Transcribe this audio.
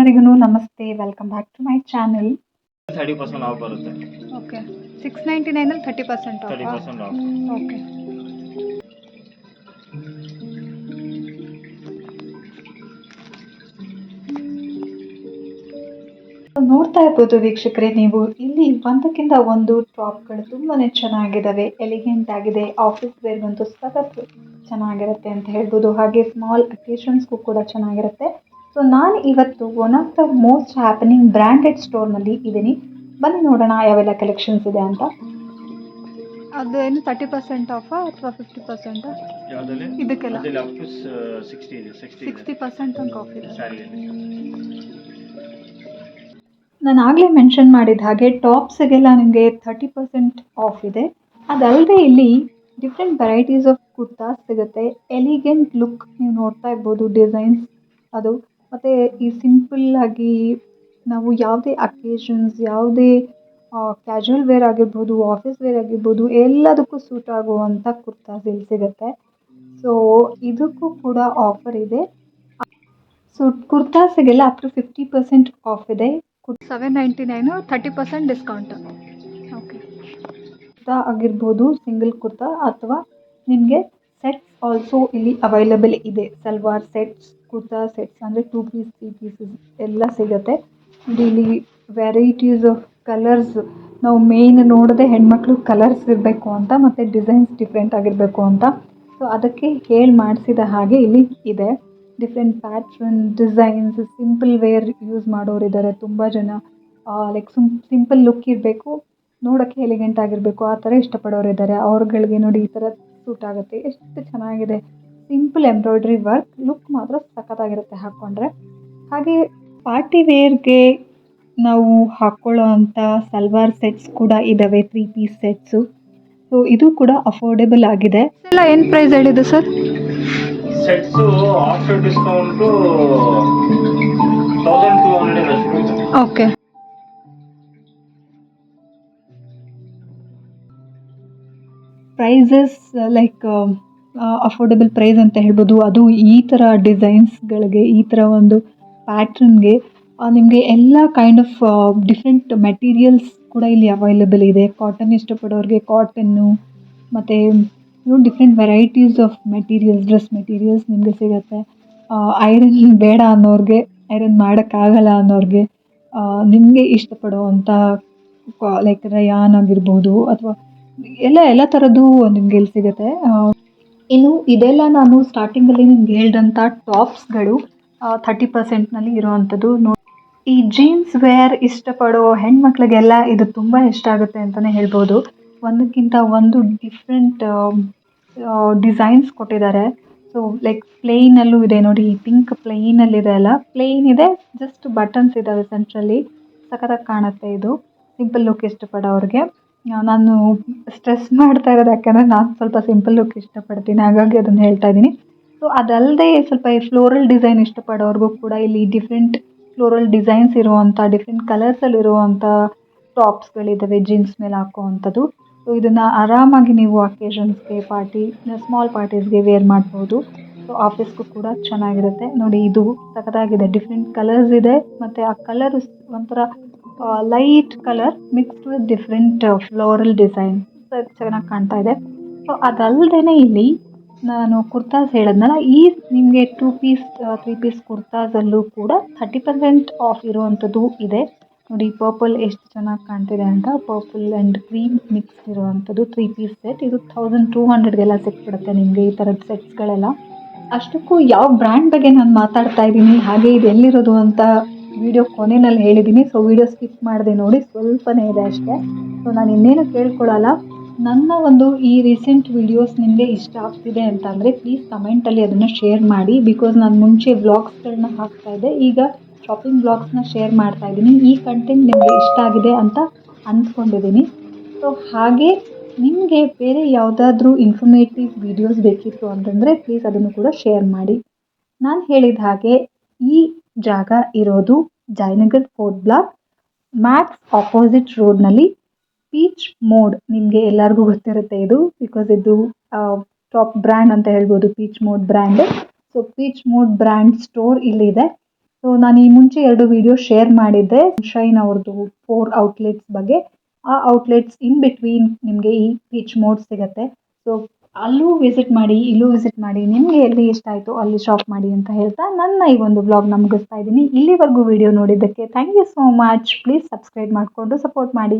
ಎಲ್ಲರಿಗೂ ನಮಸ್ತೆ, welcome back to my channel. 30% off ಬರುತ್ತೆ. ಓಕೆ, 699 ಅಲ್ಲಿ 30% ಆಫ್. 30% ಆಫ್. ಓಕೆ, ನೋಡ್ತಾ ಇರ್ಬೋದು ವೀಕ್ಷಕರೇ, ನೀವು ಇಲ್ಲಿ ಒಂದಕ್ಕಿಂತ ಒಂದು ಟಾಪ್ಗಳು ತುಂಬಾನೇ ಚೆನ್ನಾಗಿದ್ದಾವೆ, ಎಲಿಗೆಂಟ್ ಆಗಿದೆ. ಆಫೀಸ್ ವೇರ್ಗಂತೂ ಸಖತ್ ಚೆನ್ನಾಗಿರುತ್ತೆ ಅಂತ ಹೇಳ್ಬೋದು. ಹಾಗೆ ಸ್ಮಾಲ್ ಅಕೇಶನ್ಸ್ಗೂ ಕೂಡ ಚೆನ್ನಾಗಿರುತ್ತೆ. ಸೊ ನಾನು ಇವತ್ತು one of the most happening branded ಸ್ಟೋರ್ನಲ್ಲಿ ಇದ್ದೀನಿ. ಬನ್ನಿ ನೋಡೋಣ ಯಾವೆಲ್ಲ ಕಲೆಕ್ಷನ್ಸ್ ಇದೆ ಅಂತ. ಅದು ಏನು 30% ಆಫ್ ಅಥವಾ 50%? ಯಾವುದಲ್ಲಿ ಇದಕ್ಕೆಲ್ಲ ಅದರಲ್ಲಿ ಅಪ್ ಟು 60 ಇದೆ. 60% ತನಕ ಆಫ್ ಇದೆ. ಸ್ಯಾರಿಯಲ್ಲಿ ನಾನು ಆಗಲೇ ಮೆನ್ಷನ್ ಮಾಡಿದ ಹಾಗೆ ಟಾಪ್ಸ್ಗೆಲ್ಲ ನಿಮಗೆ 30% ಆಫ್ ಇದೆ. ಅದಲ್ಲದೆ ಇಲ್ಲಿ ಡಿಫ್ರೆಂಟ್ ವೆರೈಟೀಸ್ ಆಫ್ ಕುರ್ತಾಸ್ ಸಿಗುತ್ತೆ. ಎಲಿಗೆಂಟ್ ಲುಕ್ ನೀವು ನೋಡ್ತಾ ಇರ್ಬೋದು, ಡಿಸೈನ್ಸ್ ಅದು. ಮತ್ತು ಈ ಸಿಂಪಲ್ ಆಗಿ ನಾವು ಯಾವುದೇ ಅಕೇಶನ್ಸ್, ಯಾವುದೇ ಕ್ಯಾಶುವಲ್ ವೇರ್ ಆಗಿರ್ಬೋದು, ಆಫೀಸ್ ವೇರ್ ಆಗಿರ್ಬೋದು, ಎಲ್ಲದಕ್ಕೂ ಸೂಟ್ ಆಗುವಂಥ ಕುರ್ತಾಸ್ ಇಲ್ಲಿ ಸಿಗುತ್ತೆ. ಸೊ ಇದಕ್ಕೂ ಕೂಡ ಆಫರ್ ಇದೆ. ಸೊ ಕುರ್ತಾಸಿಗೆಲ್ಲ ಅಪ್ ಟು 50% ಆಫ್ ಇದೆ. 799, 30% ಡಿಸ್ಕೌಂಟ್. ಓಕೆ, ಕುರ್ತಾ ಆಗಿರ್ಬೋದು, ಸಿಂಗಲ್ ಕುರ್ತಾ ಅಥವಾ ನಿಮಗೆ ಸೆಟ್ಸ್ ಆಲ್ಸೋ ಇಲ್ಲಿ ಅವೈಲಬಲ್ ಇದೆ. ಸಲ್ವಾರ್ ಸೆಟ್ಸ್, ಕುರ್ತಾ ಸೆಟ್ಸ್ ಅಂದರೆ 2 ಪೀಸ್ 3 ಪೀಸಸ್ ಎಲ್ಲ ಸಿಗುತ್ತೆ. ಇಲ್ಲಿ ವೆರೈಟೀಸ್ ಆಫ್ ಕಲರ್ಸ್, ನಾವು ಮೇನ್ ನೋಡೋದೇ ಹೆಣ್ಮಕ್ಳು ಕಲರ್ಸ್ ಇರಬೇಕು ಅಂತ, ಮತ್ತು ಡಿಸೈನ್ಸ್ ಡಿಫ್ರೆಂಟ್ ಆಗಿರಬೇಕು ಅಂತ. ಸೊ ಅದಕ್ಕೆ ಹೇಳಿ ಮಾಡಿಸಿದ ಹಾಗೆ ಇಲ್ಲಿ ಇದೆ. Different pattern, designs, simple wear use ಮಾಡೋರಿದ್ದಾರೆ ತುಂಬ ಜನ. ಲೈಕ್ ಸಿಂಪಲ್ ಲುಕ್ ಇರಬೇಕು, ನೋಡೋಕ್ಕೆ ಎಲಿಗೆಂಟ್ ಆಗಿರಬೇಕು, ಆ ಥರ ಇಷ್ಟಪಡೋರಿದ್ದಾರೆ. ಅವ್ರುಗಳಿಗೆ ನೋಡಿ ಈ ಥರ ಸೂಟ್ ಆಗುತ್ತೆ. ಎಷ್ಟು ಚೆನ್ನಾಗಿದೆ, ಸಿಂಪಲ್ ಎಂಬ್ರಾಯ್ಡ್ರಿ ವರ್ಕ್, ಲುಕ್ ಮಾತ್ರ ಸಖತ್ತಾಗಿರುತ್ತೆ ಹಾಕ್ಕೊಂಡ್ರೆ. ಹಾಗೆ ಪಾರ್ಟಿ ವೇರ್ಗೆ ನಾವು ಹಾಕ್ಕೊಳ್ಳೋ ಅಂಥ ಸಲ್ವಾರ್ ಸೆಟ್ಸ್ ಕೂಡ ಇದ್ದಾವೆ, 3 ಪೀಸ್ ಸೆಟ್ಸು. ಸೊ ಇದು ಕೂಡ ಅಫೋರ್ಡೆಬಲ್ ಆಗಿದೆ. ಎಲ್ಲ ಏನು ಪ್ರೈಸ್ ಹೇಳಿದೆ ಸರ್? ಸೆಟ್ಸ್ ಆಫ್ಟರ್ ಡಿಸ್ಕೌಂಟ್ 1200 ಅಷ್ಟು. Okay, prices like affordable price ಅಂತ ಹೇಳ್ಬೋದು. ಅದು ಈ ಥರ ಡಿಸೈನ್ಸ್ಗಳಿಗೆ, ಈ ಥರ ಒಂದು ಪ್ಯಾಟ್ರನ್ಗೆ ನಿಮಗೆ ಎಲ್ಲ ಕೈಂಡ್ ಆಫ್ ಡಿಫ್ರೆಂಟ್ ಮೆಟೀರಿಯಲ್ಸ್ ಕೂಡ ಇಲ್ಲಿ ಅವೈಲಬಲ್ ಇದೆ. ಕಾಟನ್ ಇಷ್ಟಪಡೋರಿಗೆ ಕಾಟನ್ನು, ಮತ್ತು different varieties of materials, dress materials ನಿಮಗೆ ಸಿಗುತ್ತೆ. ಐರನ್ ಬೇಡ ಅನ್ನೋರಿಗೆ, ಐರನ್ ಮಾಡೋಕ್ಕಾಗಲ್ಲ ಅನ್ನೋರಿಗೆ, ನಿಮಗೆ ಇಷ್ಟಪಡುವಂಥ ಲೈಕ್ ರಯಾನ್ ಆಗಿರ್ಬೋದು ಅಥವಾ ಎಲ್ಲ ಥರದ್ದು ನಿಮಗೆ ಇಲ್ಲಿ ಸಿಗುತ್ತೆ. ಇನ್ನು ಇದೆಲ್ಲ ನಾನು ಸ್ಟಾರ್ಟಿಂಗಲ್ಲಿ ನಿಮ್ಗೆ ಹೇಳಿದಂಥ ಟಾಪ್ಸ್ಗಳು 30%ನಲ್ಲಿ ಇರೋವಂಥದ್ದು. ಈ ಜೀನ್ಸ್ ವೇರ್ ಇಷ್ಟಪಡೋ ಹೆಣ್ಮಕ್ಳಿಗೆಲ್ಲ ಇದು ತುಂಬ ಇಷ್ಟ ಆಗುತ್ತೆ ಅಂತಲೇ ಹೇಳ್ಬೋದು. ಒಂದಕ್ಕಿಂತ ಒಂದು ಡಿಫ್ರೆಂಟ್ ಡಿಸೈನ್ಸ್ ಕೊಟ್ಟಿದ್ದಾರೆ. ಸೊ ಲೈಕ್ ಪ್ಲೇನಲ್ಲೂ ಇದೆ ನೋಡಿ, ಪಿಂಕ್ ಪ್ಲೇನಲ್ಲಿದೆ, ಅಲ್ಲ ಪ್ಲೇನ್ ಇದೆ, ಜಸ್ಟ್ ಬಟನ್ಸ್ ಇದ್ದಾವೆ ಸೆಂಟ್ರಲ್ಲಿ. ಸಖತ್ತಾಗಿ ಕಾಣುತ್ತೆ ಇದು ಸಿಂಪಲ್ ಲುಕ್ ಇಷ್ಟಪಡೋರಿಗೆ. ನಾನು ಸ್ಟ್ರೆಸ್ ಮಾಡ್ತಾ ಇರೋದು ಯಾಕಂದರೆ ನಾನು ಸ್ವಲ್ಪ ಸಿಂಪಲ್ ಲುಕ್ ಇಷ್ಟಪಡ್ತೀನಿ, ಹಾಗಾಗಿ ಅದನ್ನು ಹೇಳ್ತಾ ಇದ್ದೀನಿ. ಸೊ ಅದಲ್ಲದೆ ಸ್ವಲ್ಪ ಈ ಫ್ಲೋರಲ್ ಡಿಸೈನ್ ಇಷ್ಟಪಡೋರ್ಗೂ ಕೂಡ ಇಲ್ಲಿ ಡಿಫ್ರೆಂಟ್ ಫ್ಲೋರಲ್ ಡಿಸೈನ್ಸ್ ಇರುವಂಥ, ಡಿಫ್ರೆಂಟ್ ಕಲರ್ಸಲ್ಲಿರುವಂಥ ಟಾಪ್ಸ್ಗಳಿದ್ದಾವೆ ಜೀನ್ಸ್ ಮೇಲೆ ಹಾಕುವಂಥದ್ದು. ಸೊ ಇದನ್ನು ಆರಾಮಾಗಿ ನೀವು ಅಕೇಶನ್ಸ್ಗೆ, ಸ್ಮಾಲ್ ಪಾರ್ಟೀಸ್ಗೆ ವೇರ್ ಮಾಡ್ಬೋದು. ಸೊ ಆಫೀಸ್ಗೂ ಕೂಡ ಚೆನ್ನಾಗಿರುತ್ತೆ. ನೋಡಿ ಇದು ಸಖತ್ತಾಗಿದೆ, ಡಿಫ್ರೆಂಟ್ ಕಲರ್ಸ್ ಇದೆ, ಮತ್ತು ಆ ಕಲರ್ ಒಂಥರ light colour mixed with different floral design, ಚೆನ್ನಾಗಿ ಕಾಣ್ತಾ ಇದೆ. ಸೊ ಅದಲ್ಲದೆ ಇಲ್ಲಿ ನಾನು ಕುರ್ತಾಸ್ ಹೇಳಿದ್ನಲ್ಲ, ಈ ನಿಮಗೆ 2 ಪೀಸ್ 3 ಪೀಸ್ ಕುರ್ತಾಸಲ್ಲೂ ಕೂಡ 30% ಆಫ್ ಇರುವಂಥದ್ದು ಇದೆ. ನೋಡಿ ಪರ್ಪಲ್ ಎಷ್ಟು ಚೆನ್ನಾಗಿ ಕಾಣ್ತಿದೆ ಅಂತ, ಪರ್ಪಲ್ ಆ್ಯಂಡ್ ಕ್ರೀಮ್ ಮಿಕ್ಸ್ ಇರುವಂಥದ್ದು 3 ಪೀಸ್ ಸೆಟ್. ಇದು 1200ಗೆಲ್ಲ ಸಿಕ್ಬಿಡುತ್ತೆ ನಿಮಗೆ ಈ ಥರದ ಸೆಟ್ಸ್ಗಳೆಲ್ಲ. ಅಷ್ಟಕ್ಕೂ ಯಾವ ಬ್ರ್ಯಾಂಡ್ ಬಗ್ಗೆ ನಾನು ಮಾತಾಡ್ತಾ ಇದ್ದೀನಿ, ಹಾಗೆ ಇದು ಎಲ್ಲಿರೋದು ಅಂತ ವಿಡಿಯೋ ಕೊನೆಯಲ್ಲಿ ಹೇಳಿದ್ದೀನಿ. ಸೊ ವಿಡಿಯೋ ಸ್ಕಿಪ್ ಮಾಡದೆ ನೋಡಿ, ಸ್ವಲ್ಪನೇ ಇದೆ ಅಷ್ಟೇ. ಸೊ ನಾನು ಇನ್ನೇನು ಕೇಳ್ಕೊಳ್ಳಲ್ಲ. ನನ್ನ ಒಂದು ಈ ರೀಸೆಂಟ್ ವಿಡಿಯೋಸ್ ನಿಮಗೆ ಇಷ್ಟ ಆಗ್ತಿದೆ ಅಂತಂದರೆ ಪ್ಲೀಸ್ ಕಮೆಂಟಲ್ಲಿ ಅದನ್ನು ಶೇರ್ ಮಾಡಿ. ಬಿಕಾಸ್ ನಾನು ಮುಂಚೆ ವ್ಲಾಗ್ಸ್ಗಳನ್ನ ಹಾಕ್ತಾಯಿದ್ದೆ, ಈಗ ಶಾಪಿಂಗ್ ವ್ಲಾಗ್ಸ್ನ ಶೇರ್ ಮಾಡ್ತಾ ಇದ್ದೀನಿ. ಈ ಕಂಟೆಂಟ್ ನಿಮಗೆ ಇಷ್ಟ ಆಗಿದೆ ಅಂತ ಅಂದ್ಕೊಂಡಿದ್ದೀನಿ. ಸೊ ಹಾಗೆ ನಿಮಗೆ ಬೇರೆ ಯಾವುದಾದ್ರೂ ಇನ್ಫಾರ್ಮೇಟಿವ್ ವಿಡಿಯೋಸ್ ಬೇಕಿತ್ತು ಅಂತಂದರೆ ಪ್ಲೀಸ್ ಅದನ್ನು ಕೂಡ ಶೇರ್ ಮಾಡಿ. ನಾನು ಹೇಳಿದ ಹಾಗೆ ಈ ಜಾಗ ಇರೋದು Jayanagar 4th block, Max opposite ರೋಡ್ನಲ್ಲಿ ಪೀಚ್ ಮೋಡ್. ನಿಮಗೆ ಎಲ್ಲರಿಗೂ ಗೊತ್ತಿರುತ್ತೆ ಇದು, ಬಿಕಾಸ್ ಇದು ಟಾಪ್ ಬ್ರ್ಯಾಂಡ್ ಅಂತ ಹೇಳ್ಬೋದು, peach mode brand. So peach mode brand store ಇಲ್ಲಿದೆ. ಸೊ ನಾನು ಈ ಮುಂಚೆ 2 ವಿಡಿಯೋ ಶೇರ್ ಮಾಡಿದ್ದೆ ಶೈನ್ ಅವ್ರದ್ದು 4 ಔಟ್ಲೆಟ್ಸ್ ಬಗ್ಗೆ. ಆ ಔಟ್ಲೆಟ್ಸ್ ಇನ್ ಬಿಟ್ವೀನ್ ನಿಮಗೆ ಈ ಪೀಚ್ ಮೋಡ್ ಸಿಗುತ್ತೆ. ಸೊ ಅಲ್ಲೂ ವಿಸಿಟ್ ಮಾಡಿ, ಇಲ್ಲೂ ವಿಸಿಟ್ ಮಾಡಿ, ನಿಮಗೆ ಎಲ್ಲಿ ಇಷ್ಟ ಆಯಿತು ಅಲ್ಲಿ ಶಾಪ್ ಮಾಡಿ ಅಂತ ಹೇಳ್ತಾ ನನ್ನ ಈ ಒಂದು ವ್ಲಾಗ್ನ ಮುಗಿಸ್ತಾ ಇದ್ದೀನಿ. ಇಲ್ಲಿವರೆಗೂ ವಿಡಿಯೋ ನೋಡಿದ್ದಕ್ಕೆ thank you so much. Please subscribe ಮಾಡಿಕೊಂಡು ಸಪೋರ್ಟ್ ಮಾಡಿ.